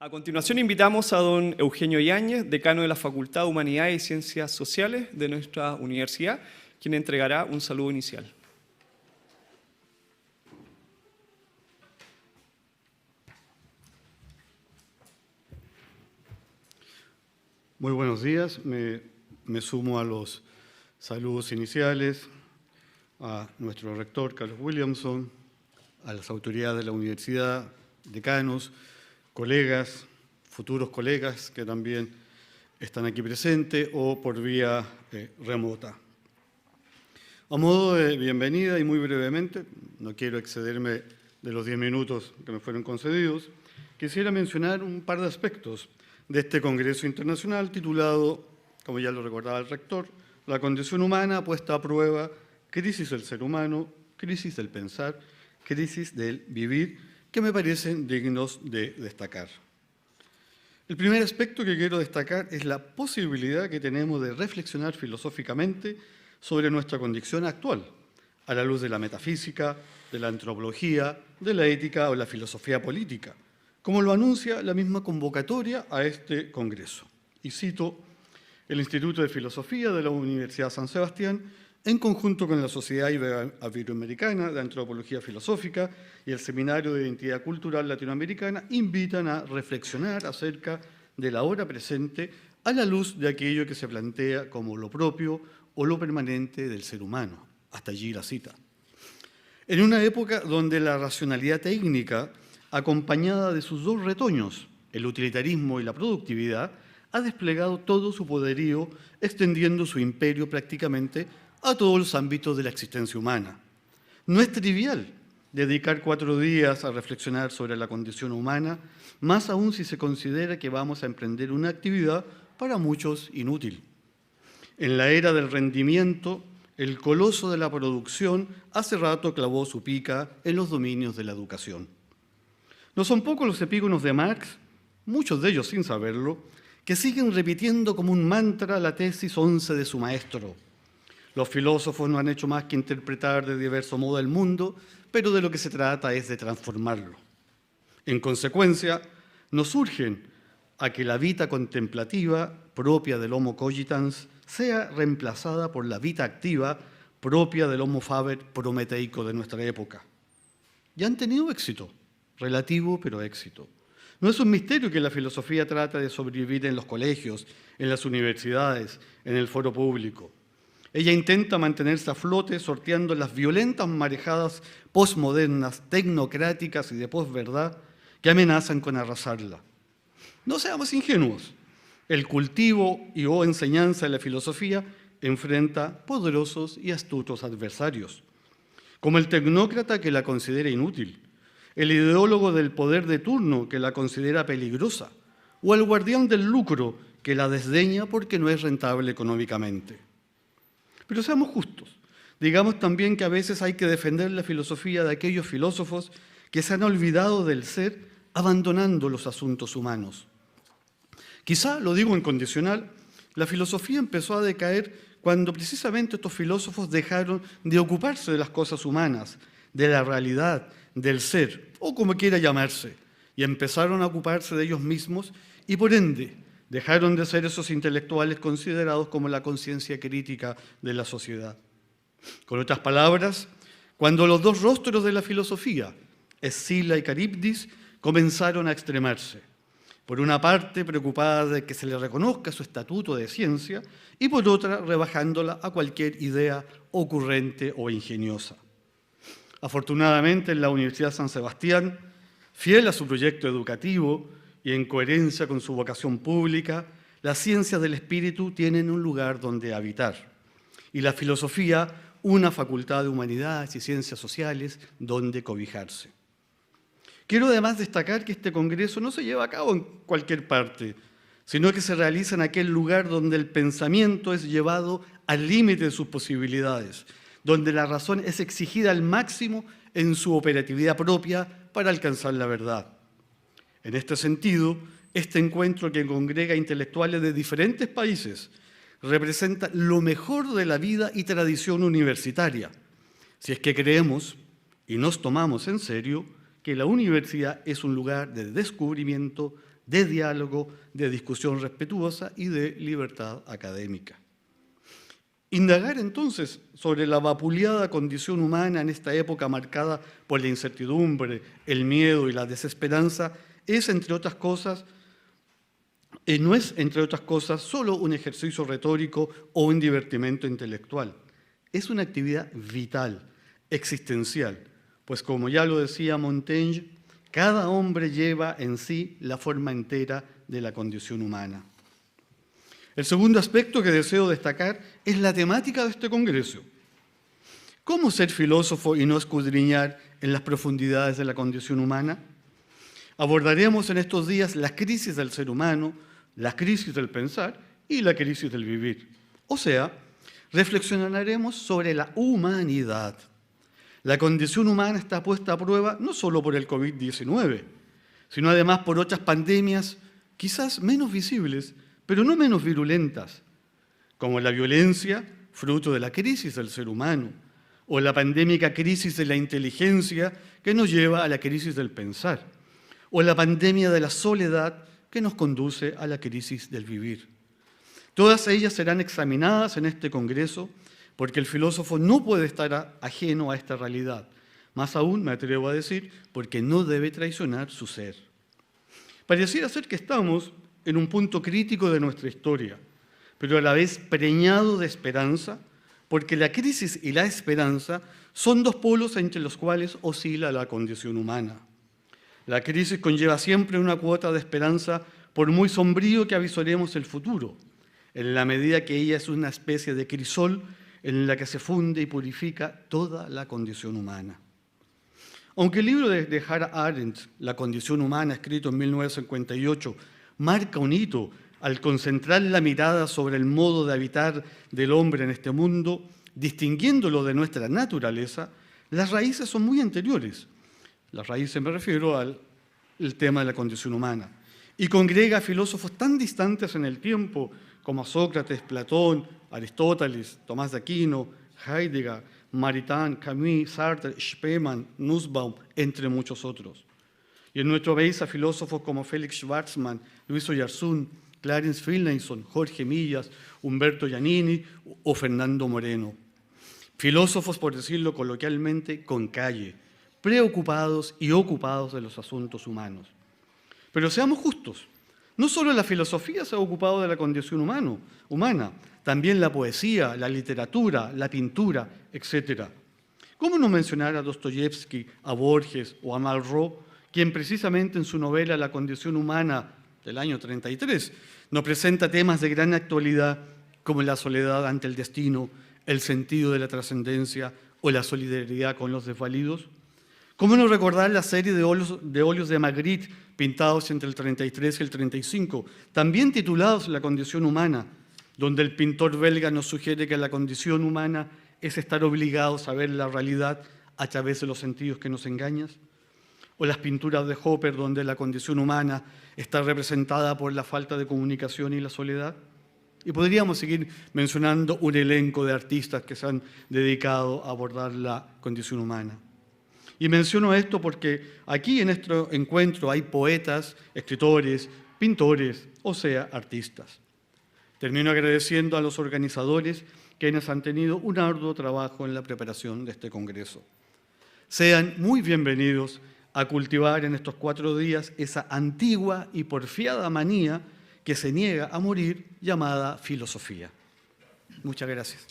A continuación invitamos a don Eugenio Yáñez, decano de la Facultad de Humanidades y Ciencias Sociales de nuestra universidad, quien entregará un saludo inicial. Muy buenos días, me sumo a los saludos iniciales a nuestro rector Carlos Williamson, a las autoridades de la universidad, decanos, colegas, futuros colegas que también están aquí presentes o por vía remota. A modo de bienvenida y muy brevemente, no quiero excederme de los 10 minutos que me fueron concedidos, quisiera mencionar un par de aspectos de este Congreso Internacional titulado, como ya lo recordaba el rector, La condición humana puesta a prueba, crisis del ser humano, crisis del pensar, crisis del vivir, que me parecen dignos de destacar. El primer aspecto que quiero destacar es la posibilidad que tenemos de reflexionar filosóficamente sobre nuestra condición actual, a la luz de la metafísica, de la antropología, de la ética o la filosofía política, como lo anuncia la misma convocatoria a este Congreso. Y cito: el Instituto de Filosofía de la Universidad San Sebastián, en conjunto con la Sociedad Iberoamericana de Antropología Filosófica y el Seminario de Identidad Cultural Latinoamericana, invitan a reflexionar acerca de la hora presente a la luz de aquello que se plantea como lo propio o lo permanente del ser humano. Hasta allí la cita. En una época donde la racionalidad técnica, acompañada de sus dos retoños, el utilitarismo y la productividad, ha desplegado todo su poderío, extendiendo su imperio prácticamente a todos los ámbitos de la existencia humana. No es trivial dedicar 4 días a reflexionar sobre la condición humana, más aún si se considera que vamos a emprender una actividad para muchos inútil. En la era del rendimiento, el coloso de la producción hace rato clavó su pica en los dominios de la educación. No son pocos los epígonos de Marx, muchos de ellos sin saberlo, que siguen repitiendo como un mantra la tesis 11 de su maestro. Los filósofos no han hecho más que interpretar de diverso modo el mundo, pero de lo que se trata es de transformarlo. En consecuencia, nos urgen a que la vita contemplativa propia del Homo cogitans sea reemplazada por la vita activa propia del Homo faber prometeico de nuestra época. Ya han tenido éxito, relativo pero éxito. No es un misterio que la filosofía trata de sobrevivir en los colegios, en las universidades, en el foro público. Ella intenta mantenerse a flote sorteando las violentas marejadas posmodernas, tecnocráticas y de posverdad que amenazan con arrasarla. No seamos ingenuos. El cultivo y o enseñanza de la filosofía enfrenta poderosos y astutos adversarios, como el tecnócrata que la considera inútil, el ideólogo del poder de turno que la considera peligrosa, o el guardián del lucro que la desdeña porque no es rentable económicamente. Pero seamos justos, digamos también que a veces hay que defender la filosofía de aquellos filósofos que se han olvidado del ser abandonando los asuntos humanos. Quizá, lo digo en condicional, la filosofía empezó a decaer cuando precisamente estos filósofos dejaron de ocuparse de las cosas humanas, de la realidad, del ser, o como quiera llamarse, y empezaron a ocuparse de ellos mismos y por ende dejaron de ser esos intelectuales considerados como la conciencia crítica de la sociedad. Con otras palabras, cuando los dos rostros de la filosofía, Escila y Caribdis, comenzaron a extremarse. Por una parte, preocupada de que se le reconozca su estatuto de ciencia, y por otra, rebajándola a cualquier idea ocurrente o ingeniosa. Afortunadamente, en la Universidad San Sebastián, fiel a su proyecto educativo y en coherencia con su vocación pública, las ciencias del espíritu tienen un lugar donde habitar y la filosofía una facultad de humanidades y ciencias sociales donde cobijarse. Quiero además destacar que este congreso no se lleva a cabo en cualquier parte, sino que se realiza en aquel lugar donde el pensamiento es llevado al límite de sus posibilidades, donde la razón es exigida al máximo en su operatividad propia para alcanzar la verdad. En este sentido, este encuentro que congrega intelectuales de diferentes países representa lo mejor de la vida y tradición universitaria, si es que creemos y nos tomamos en serio que la universidad es un lugar de descubrimiento, de diálogo, de discusión respetuosa y de libertad académica. Indagar entonces sobre la vapuleada condición humana en esta época marcada por la incertidumbre, el miedo y la desesperanza es, entre otras cosas, no es, entre otras cosas, solo un ejercicio retórico o un divertimento intelectual. Es una actividad vital, existencial, pues como ya lo decía Montaigne, cada hombre lleva en sí la forma entera de la condición humana. El segundo aspecto que deseo destacar es la temática de este congreso. ¿Cómo ser filósofo y no escudriñar en las profundidades de la condición humana? Abordaremos en estos días la crisis del ser humano, la crisis del pensar y la crisis del vivir. O sea, reflexionaremos sobre la humanidad. La condición humana está puesta a prueba no solo por el COVID-19, sino además por otras pandemias quizás menos visibles, pero no menos virulentas, como la violencia, fruto de la crisis del ser humano, o la pandémica crisis de la inteligencia que nos lleva a la crisis del pensar, o la pandemia de la soledad que nos conduce a la crisis del vivir. Todas ellas serán examinadas en este congreso porque el filósofo no puede estar ajeno a esta realidad. Más aún, me atrevo a decir, porque no debe traicionar su ser. Pareciera ser que estamos en un punto crítico de nuestra historia, pero a la vez preñado de esperanza, porque la crisis y la esperanza son dos polos entre los cuales oscila la condición humana. La crisis conlleva siempre una cuota de esperanza, por muy sombrío que avisoremos el futuro, en la medida que ella es una especie de crisol en la que se funde y purifica toda la condición humana. Aunque el libro de Hannah Arendt, La condición humana, escrito en 1958, marca un hito al concentrar la mirada sobre el modo de habitar del hombre en este mundo, distinguiéndolo de nuestra naturaleza, las raíces son muy anteriores. Las raíces me refiero al tema de la condición humana. Y congrega a filósofos tan distantes en el tiempo como Sócrates, Platón, Aristóteles, Tomás de Aquino, Heidegger, Maritain, Camus, Sartre, Spemann, Nussbaum, entre muchos otros. Y en nuestro país a filósofos como Félix Schwarzman, Luis Oyarzún, Clarence Finlayson, Jorge Millas, Humberto Giannini o Fernando Moreno. Filósofos, por decirlo coloquialmente, con calle, preocupados y ocupados de los asuntos humanos. Pero seamos justos, no solo la filosofía se ha ocupado de la condición humana, también la poesía, la literatura, la pintura, etc. ¿Cómo no mencionar a Dostoyevsky, a Borges o a Malraux, quien precisamente en su novela La condición humana del año 33 nos presenta temas de gran actualidad como la soledad ante el destino, el sentido de la trascendencia o la solidaridad con los desvalidos? ¿Cómo no recordar la serie de óleos de Magritte pintados entre el 33 y el 35, también titulados La condición humana, donde el pintor belga nos sugiere que la condición humana es estar obligados a ver la realidad a través de los sentidos que nos engañan? O las pinturas de Hopper, donde la condición humana está representada por la falta de comunicación y la soledad. Y podríamos seguir mencionando un elenco de artistas que se han dedicado a abordar la condición humana. Y menciono esto porque aquí en nuestro encuentro hay poetas, escritores, pintores, o sea, artistas. Termino agradeciendo a los organizadores quienes han tenido un arduo trabajo en la preparación de este congreso. Sean muy bienvenidos a cultivar en estos 4 días esa antigua y porfiada manía que se niega a morir, llamada filosofía. Muchas gracias.